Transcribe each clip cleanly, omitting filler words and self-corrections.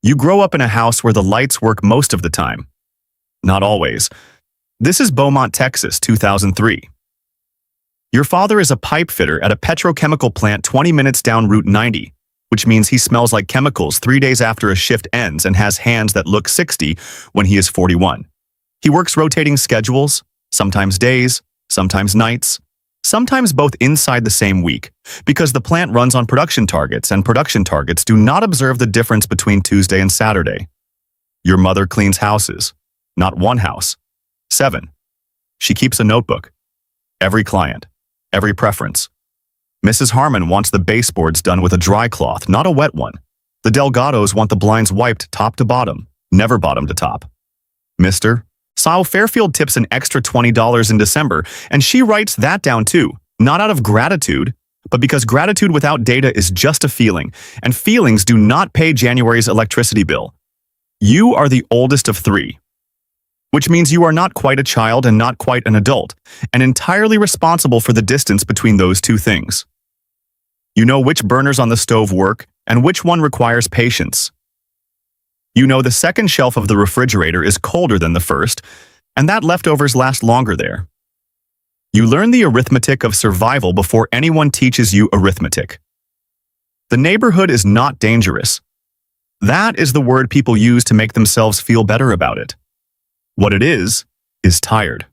You grow up in a house where the lights work most of the time. Not always. This is Beaumont, Texas, 2003. Your father is a pipe fitter at a petrochemical plant 20 minutes down Route 90, which means he smells like chemicals 3 days after a shift ends and has hands that look 60 when he is 41. He works rotating schedules, sometimes days, sometimes nights, sometimes both inside the same week, because the plant runs on production targets, and production targets do not observe the difference between Tuesday and Saturday. Your mother cleans houses. Not one house. 7. She keeps a notebook. Every client. Every preference. Mrs. Harmon wants the baseboards done with a dry cloth, not a wet one. The Delgados want the blinds wiped top to bottom, never bottom to top. Mr. Sile Fairfield tips an extra $20 in December, and she writes that down too, not out of gratitude, but because gratitude without data is just a feeling, and feelings do not pay January's electricity bill. You are the oldest of 3, which means you are not quite a child and not quite an adult, and entirely responsible for the distance between those two things. You know which burners on the stove work and which one requires patience. You know the second shelf of the refrigerator is colder than the first, and that leftovers last longer there. You learn the arithmetic of survival before anyone teaches you arithmetic. The neighborhood is not dangerous. That is the word people use to make themselves feel better about it. What it is tired.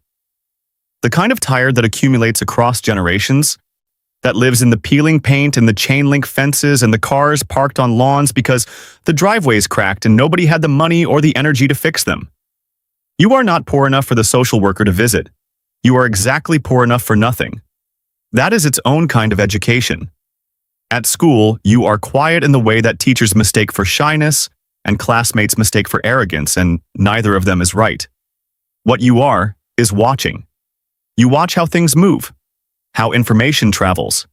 The kind of tired that accumulates across generations, that lives in the peeling paint and the chain link fences and the cars parked on lawns because the driveways cracked and nobody had the money or the energy to fix them. You are not poor enough for the social worker to visit. You are exactly poor enough for nothing. That is its own kind of education. At school, you are quiet in the way that teachers mistake for shyness and classmates mistake for arrogance, and neither of them is right. What you are is watching. You watch how things move, how information travels,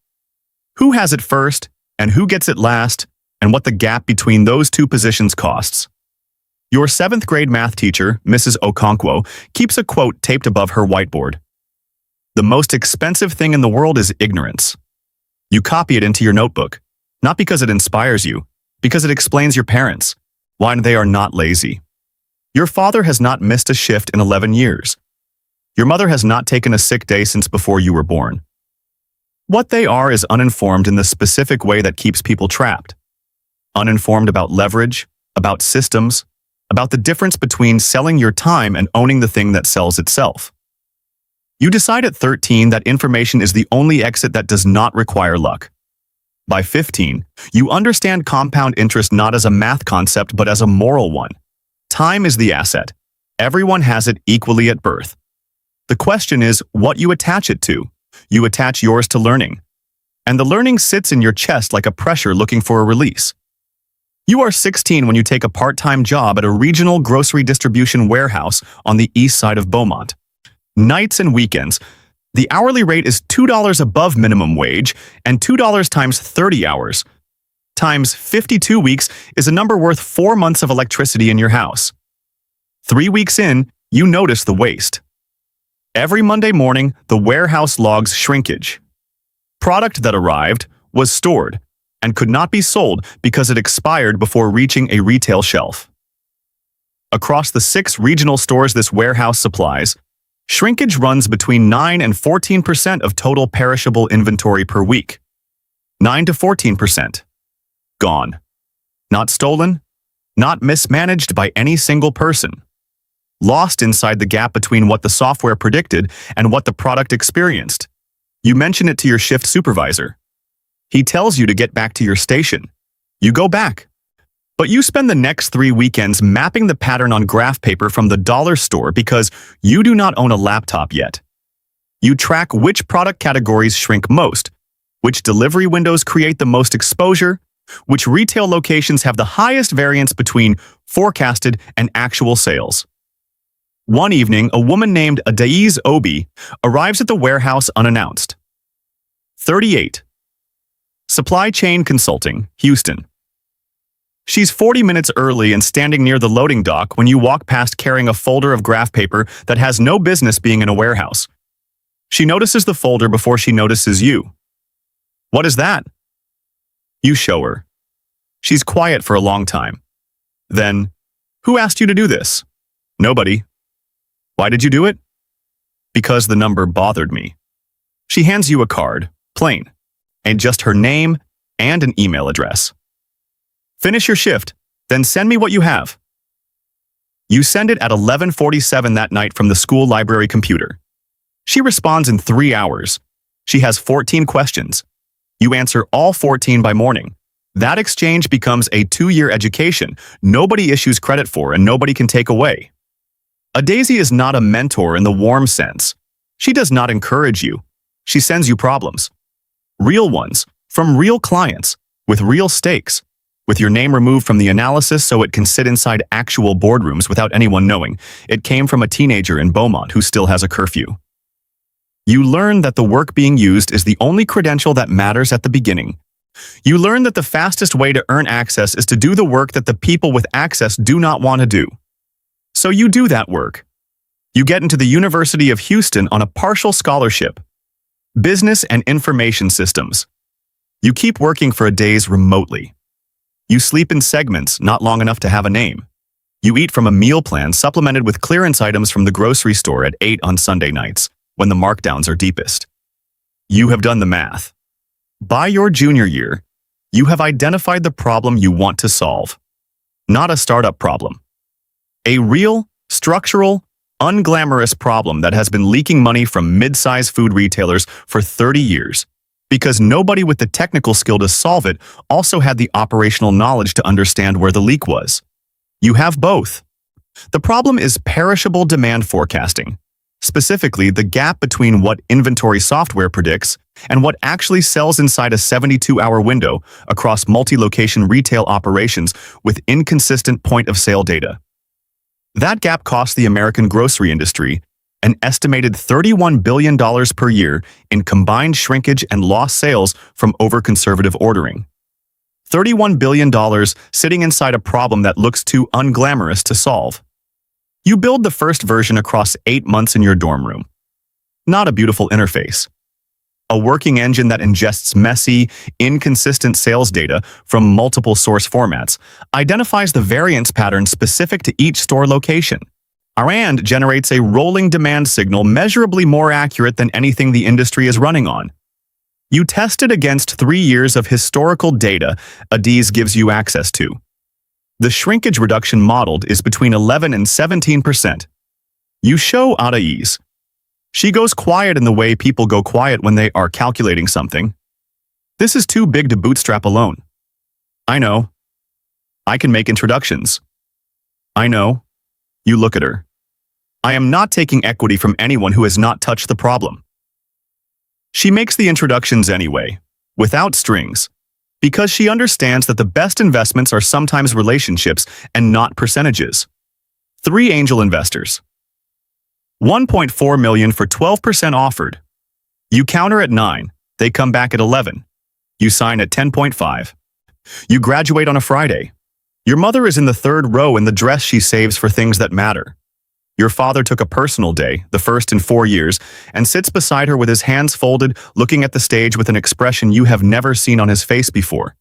who has it first and who gets it last, and what the gap between those two positions costs. Your 7th grade math teacher, Mrs. Okonkwo, keeps a quote taped above her whiteboard. The most expensive thing in the world is ignorance. You copy it into your notebook, not because it inspires you, because it explains your parents, why they are not lazy. Your father has not missed a shift in 11 years. Your mother has not taken a sick day since before you were born. What they are is uninformed in the specific way that keeps people trapped. Uninformed about leverage, about systems, about the difference between selling your time and owning the thing that sells itself. You decide at 13 that information is the only exit that does not require luck. By 15, you understand compound interest not as a math concept but as a moral one. Time is the asset. Everyone has it equally at birth. The question is what you attach it to. You attach yours to learning. And the learning sits in your chest like a pressure looking for a release. You are 16 when you take a part-time job at a regional grocery distribution warehouse on the east side of Beaumont. Nights and weekends, the hourly rate is $2 above minimum wage, and $2 times 30 hours times 52 weeks is a number worth 4 months of electricity in your house. 3 weeks in, you notice the waste. Every Monday morning, the warehouse logs shrinkage. Product that arrived was stored and could not be sold because it expired before reaching a retail shelf. Across the 6 regional stores this warehouse supplies, shrinkage runs between 9 and 14% of total perishable inventory per week. 9 to 14%. Gone. Not stolen, not mismanaged by any single person. Lost inside the gap between what the software predicted and what the product experienced. You mention it to your shift supervisor. He tells you to get back to your station. You go back. But you spend the next 3 weekends mapping the pattern on graph paper from the dollar store because you do not own a laptop yet. You track which product categories shrink most, which delivery windows create the most exposure, which retail locations have the highest variance between forecasted and actual sales. One evening, a woman named Adaize Obi arrives at the warehouse unannounced. 38. Supply Chain Consulting, Houston. She's 40 minutes early and standing near the loading dock when you walk past carrying a folder of graph paper that has no business being in a warehouse. She notices the folder before she notices you. What is that? You show her. She's quiet for a long time. Then, who asked you to do this? Nobody. Why did you do it? Because the number bothered me. She hands you a card, plain, and just her name and an email address. Finish your shift, then send me what you have. You send it at 11:47 that night from the school library computer. She responds in 3 hours. She has 14 questions. You answer all 14 by morning. That exchange becomes a 2-year education nobody issues credit for and nobody can take away. A daisy is not a mentor in the warm sense. She does not encourage you. She sends you problems. Real ones, from real clients, with real stakes, with your name removed from the analysis so it can sit inside actual boardrooms without anyone knowing. It came from a teenager in Beaumont who still has a curfew. You learn that the work being used is the only credential that matters at the beginning. You learn that the fastest way to earn access is to do the work that the people with access do not want to do. So you do that work. You get into the University of Houston on a partial scholarship. Business and information systems. You keep working for a days remotely. You sleep in segments not long enough to have a name. You eat from a meal plan supplemented with clearance items from the grocery store at 8 on Sunday nights, when the markdowns are deepest. You have done the math. By your junior year, you have identified the problem you want to solve. Not a startup problem. A real, structural, unglamorous problem that has been leaking money from mid-size food retailers for 30 years, because nobody with the technical skill to solve it also had the operational knowledge to understand where the leak was. You have both. The problem is perishable demand forecasting, specifically the gap between what inventory software predicts and what actually sells inside a 72-hour window across multi-location retail operations with inconsistent point-of-sale data. That gap costs the American grocery industry an estimated $31 billion per year in combined shrinkage and lost sales from over-conservative ordering. $31 billion sitting inside a problem that looks too unglamorous to solve. You build the first version across 8 months in your dorm room. Not a beautiful interface. A working engine that ingests messy, inconsistent sales data from multiple source formats, identifies the variance pattern specific to each store location, and generates a rolling demand signal measurably more accurate than anything the industry is running on. You test it against 3 years of historical data ADES gives you access to. The shrinkage reduction modeled is between 11 and 17%. You show ADES. She goes quiet in the way people go quiet when they are calculating something. This is too big to bootstrap alone. I know. I can make introductions. I know. You look at her. I am not taking equity from anyone who has not touched the problem. She makes the introductions anyway, without strings, because she understands that the best investments are sometimes relationships and not percentages. 3 angel investors. 1.4 million for 12% offered. You counter at 9, they come back at 11. You sign at 10.5. You graduate on a Friday. Your mother is in the 3rd row in the dress she saves for things that matter. Your father took a personal day, the first in 4 years, and sits beside her with his hands folded, looking at the stage with an expression you have never seen on his face before.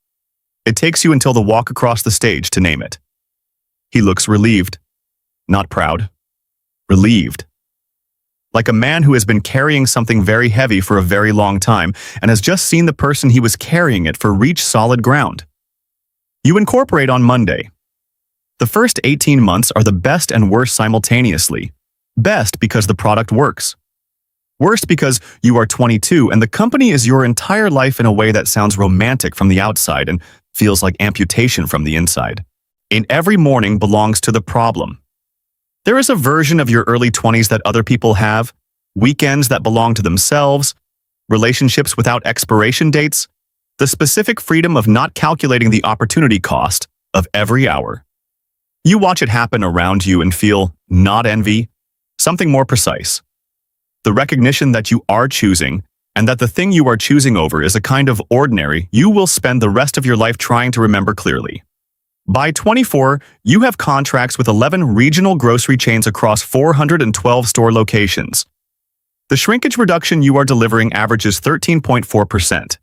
It takes you until the walk across the stage to name it. He looks relieved. Not proud. Relieved. Like a man who has been carrying something very heavy for a very long time and has just seen the person he was carrying it for reach solid ground. You incorporate on Monday. The first 18 months are the best and worst simultaneously. Best because the product works. Worst because you are 22 and the company is your entire life in a way that sounds romantic from the outside and feels like amputation from the inside. In every morning belongs to the problem. There is a version of your early 20s that other people have, weekends that belong to themselves, relationships without expiration dates, the specific freedom of not calculating the opportunity cost of every hour. You watch it happen around you and feel not envy, something more precise. The recognition that you are choosing and that the thing you are choosing over is a kind of ordinary you will spend the rest of your life trying to remember clearly. By 24, you have contracts with 11 regional grocery chains across 412 store locations. The shrinkage reduction you are delivering averages 13.4%.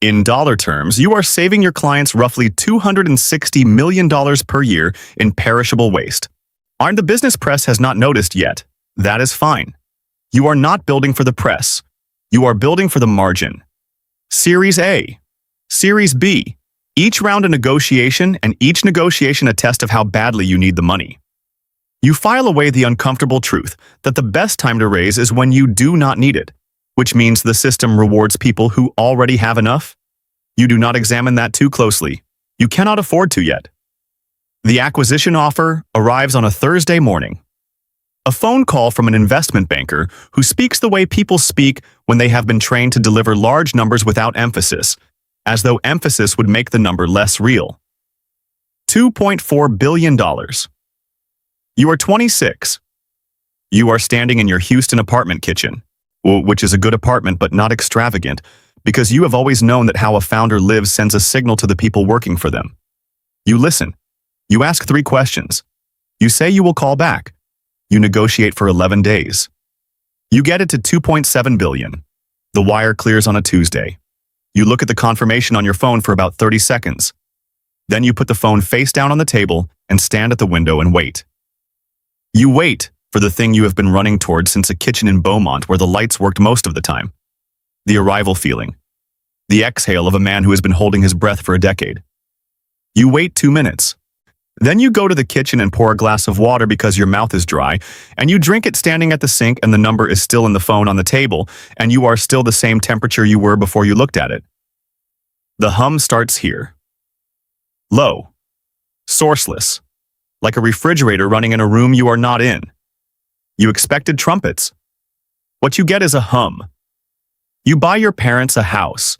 In dollar terms, you are saving your clients roughly $260 million per year in perishable waste. And the business press has not noticed yet. That is fine. You are not building for the press. You are building for the margin. Series A. Series B. Each round a negotiation, and each negotiation a test of how badly you need the money. You file away the uncomfortable truth that the best time to raise is when you do not need it, which means the system rewards people who already have enough. You do not examine that too closely. You cannot afford to yet. The acquisition offer arrives on a Thursday morning. A phone call from an investment banker who speaks the way people speak when they have been trained to deliver large numbers without emphasis, as though emphasis would make the number less real. $2.4 billion. You are 26. You are standing in your Houston apartment kitchen, which is a good apartment but not extravagant, because you have always known that how a founder lives sends a signal to the people working for them. You listen. You ask 3 questions. You say you will call back. You negotiate for 11 days. You get it to $2.7 billion. The wire clears on a Tuesday. You look at the confirmation on your phone for about 30 seconds. Then you put the phone face down on the table and stand at the window and wait. You wait for the thing you have been running towards since a kitchen in Beaumont where the lights worked most of the time. The arrival feeling. The exhale of a man who has been holding his breath for a decade. You wait 2 minutes. Then you go to the kitchen and pour a glass of water because your mouth is dry, and you drink it standing at the sink and the number is still in the phone on the table, and you are still the same temperature you were before you looked at it. The hum starts here. Low. Sourceless. Like a refrigerator running in a room you are not in. You expected trumpets. What you get is a hum. You buy your parents a house.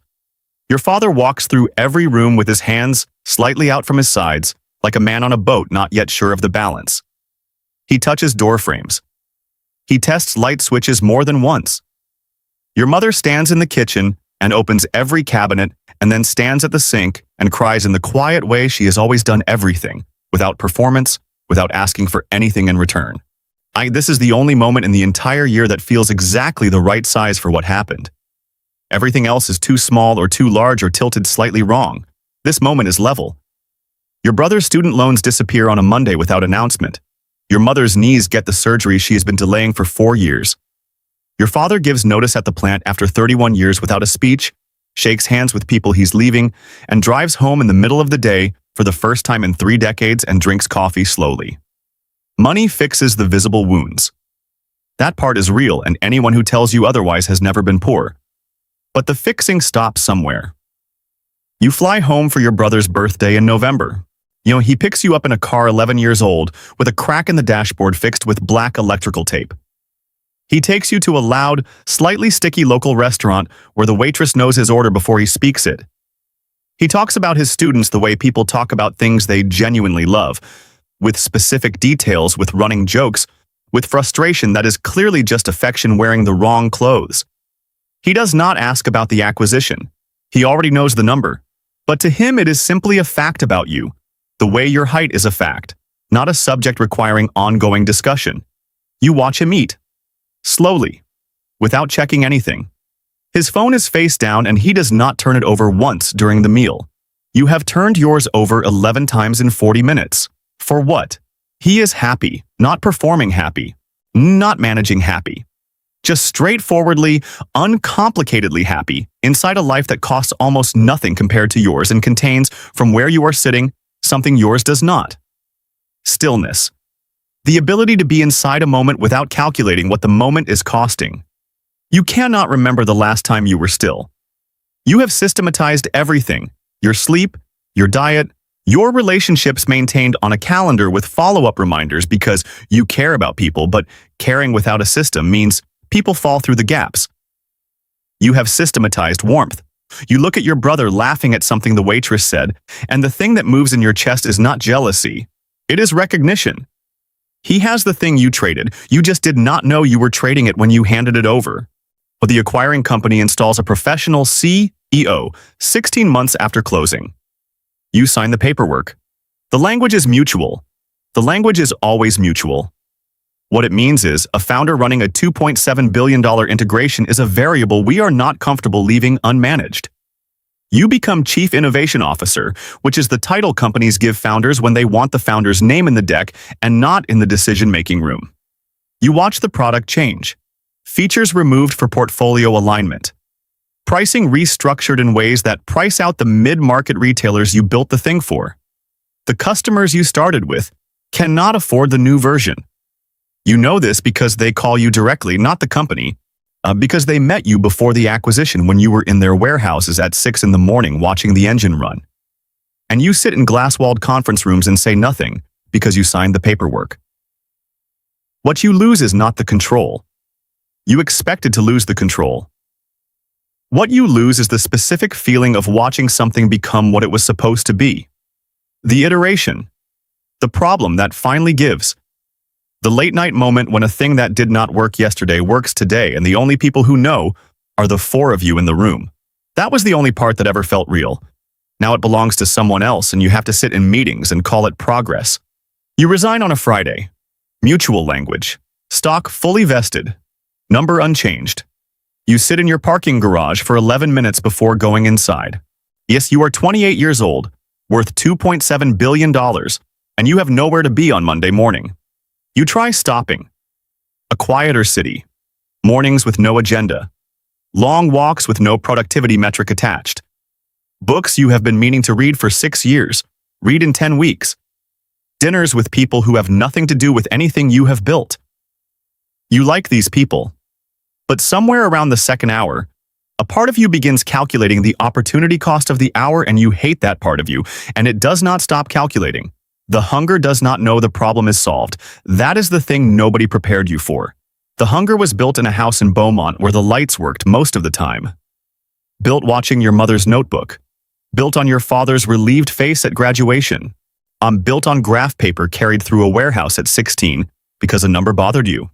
Your father walks through every room with his hands slightly out from his sides, like a man on a boat not yet sure of the balance. He touches door frames. He tests light switches more than once. Your mother stands in the kitchen and opens every cabinet and then stands at the sink and cries in the quiet way she has always done everything, without performance, without asking for anything in return. This is the only moment in the entire year that feels exactly the right size for what happened. Everything else is too small or too large or tilted slightly wrong. This moment is level. Your brother's student loans disappear on a Monday without announcement. Your mother's knees get the surgery she has been delaying for 4 years. Your father gives notice at the plant after 31 years without a speech, shakes hands with people he's leaving, and drives home in the middle of the day for the first time in 3 decades and drinks coffee slowly. Money fixes the visible wounds. That part is real, and anyone who tells you otherwise has never been poor. But the fixing stops somewhere. You fly home for your brother's birthday in November. He picks you up in a car 11 years old with a crack in the dashboard fixed with black electrical tape. He takes you to a loud, slightly sticky local restaurant where the waitress knows his order before he speaks it. He talks about his students the way people talk about things they genuinely love, with specific details, with running jokes, with frustration that is clearly just affection wearing the wrong clothes. He does not ask about the acquisition. He already knows the number. But to him it is simply a fact about you. The way your height is a fact, not a subject requiring ongoing discussion. You watch him eat. Slowly. Without checking anything. His phone is face down and he does not turn it over once during the meal. You have turned yours over 11 times in 40 minutes. For what? He is happy, not performing happy, not managing happy. Just straightforwardly, uncomplicatedly happy inside a life that costs almost nothing compared to yours and contains, from where you are sitting, something yours does not. Stillness. The ability to be inside a moment without calculating what the moment is costing. You cannot remember the last time you were still. You have systematized everything, your sleep, your diet, your relationships maintained on a calendar with follow-up reminders because you care about people, but caring without a system means people fall through the gaps. You have systematized warmth. You look at your brother laughing at something the waitress said, and the thing that moves in your chest is not jealousy. It is recognition. He has the thing you traded. You just did not know you were trading it when you handed it over. But the acquiring company installs a professional CEO 16 months after closing. You sign the paperwork. The language is mutual. The language is always mutual. What it means is, a founder running a $2.7 billion integration is a variable we are not comfortable leaving unmanaged. You become Chief Innovation Officer, which is the title companies give founders when they want the founder's name in the deck and not in the decision-making room. You watch the product change. Features removed for portfolio alignment. Pricing restructured in ways that price out the mid-market retailers you built the thing for. The customers you started with cannot afford the new version. You know this because they call you directly, not the company, because they met you before the acquisition when you were in their warehouses at 6 in the morning watching the engine run. And you sit in glass-walled conference rooms and say nothing because you signed the paperwork. What you lose is not the control. You expected to lose the control. What you lose is the specific feeling of watching something become what it was supposed to be. The iteration. The problem that finally gives. The late-night moment when a thing that did not work yesterday works today, and the only people who know are the 4 of you in the room. That was the only part that ever felt real. Now it belongs to someone else, and you have to sit in meetings and call it progress. You resign on a Friday. Mutual language. Stock fully vested. Number unchanged. You sit in your parking garage for 11 minutes before going inside. Yes, you are 28 years old, worth $2.7 billion, and you have nowhere to be on Monday morning. You try stopping. A quieter city. Mornings with no agenda. Long walks with no productivity metric attached. Books you have been meaning to read for 6 years. Read in 10 weeks. Dinners with people who have nothing to do with anything you have built. You like these people. But somewhere around the second hour, a part of you begins calculating the opportunity cost of the hour, and you hate that part of you, and it does not stop calculating. The hunger does not know the problem is solved. That is the thing nobody prepared you for. The hunger was built in a house in Beaumont where the lights worked most of the time. Built watching your mother's notebook. Built on your father's relieved face at graduation. Built on graph paper carried through a warehouse at 16 because a number bothered you.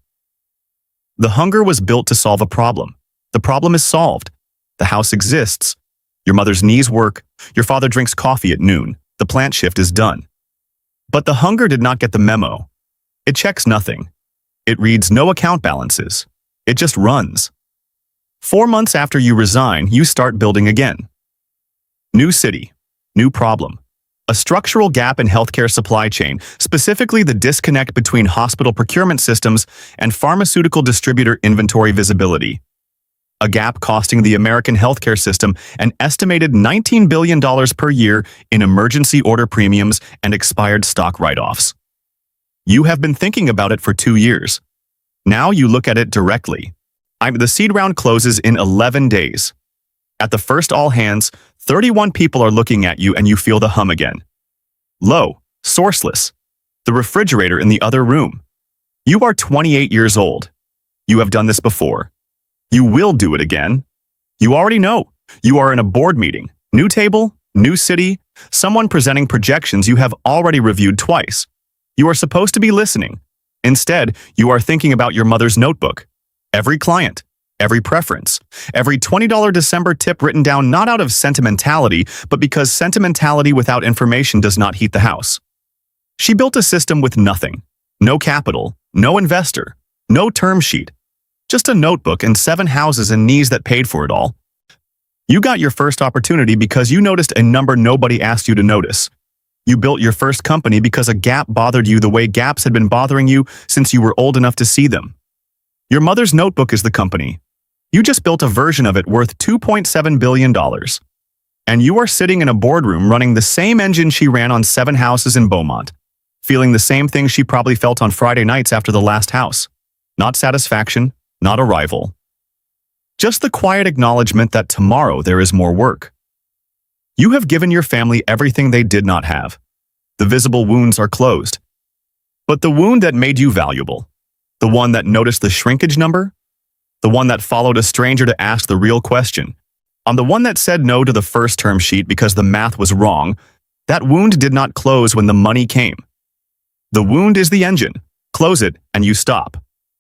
The hunger was built to solve a problem. The problem is solved. The house exists. Your mother's knees work. Your father drinks coffee at noon. The plant shift is done. But the hunger did not get the memo. It checks nothing. It reads no account balances. It just runs. 4 months after you resign, you start building again. New city. New problem. A structural gap in healthcare supply chain, specifically the disconnect between hospital procurement systems and pharmaceutical distributor inventory visibility. A gap costing the American healthcare system an estimated $19 billion per year in emergency order premiums and expired stock write-offs. You have been thinking about it for 2 years. Now you look at it directly. The seed round closes in 11 days. At the first all hands, 31 people are looking at you and you feel the hum again. Low, sourceless. The refrigerator in the other room. You are 28 years old. You have done this before. You will do it again. You already know. You are in a board meeting. New table, new city, someone presenting projections you have already reviewed twice. You are supposed to be listening. Instead, you are thinking about your mother's notebook. Every client. Every preference, every $20 December tip written down not out of sentimentality, but because sentimentality without information does not heat the house. She built a system with nothing. No capital, no investor, no term sheet. Just a notebook and 7 houses and knees that paid for it all. You got your first opportunity because you noticed a number nobody asked you to notice. You built your first company because a gap bothered you the way gaps had been bothering you since you were old enough to see them. Your mother's notebook is the company. You just built a version of it worth $2.7 billion. And you are sitting in a boardroom running the same engine she ran on 7 houses in Beaumont, feeling the same thing she probably felt on Friday nights after the last house. Not satisfaction, not arrival. Just the quiet acknowledgement that tomorrow there is more work. You have given your family everything they did not have. The visible wounds are closed. But the wound that made you valuable, the one that noticed the shrinkage number, the one that followed a stranger to ask the real question, the one that said no to the first term sheet because the math was wrong, that wound did not close when the money came. The wound is the engine. Close it and you stop.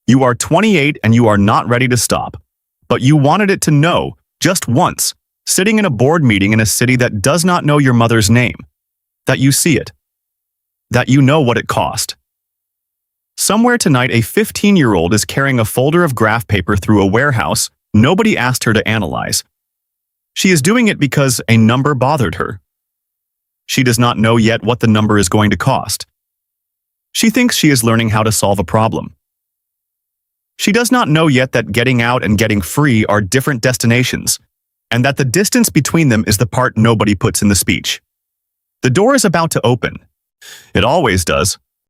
You are 28 and you are not ready to stop. But you wanted it to know, just once, sitting in a board meeting in a city that does not know your mother's name, that you see it, that you know what it cost. Somewhere tonight, a 15-year-old is carrying a folder of graph paper through a warehouse nobody asked her to analyze. She is doing it because a number bothered her. She does not know yet what the number is going to cost. She thinks she is learning how to solve a problem. She does not know yet that getting out and getting free are different destinations, and that the distance between them is the part nobody puts in the speech. The door is about to open. It always does.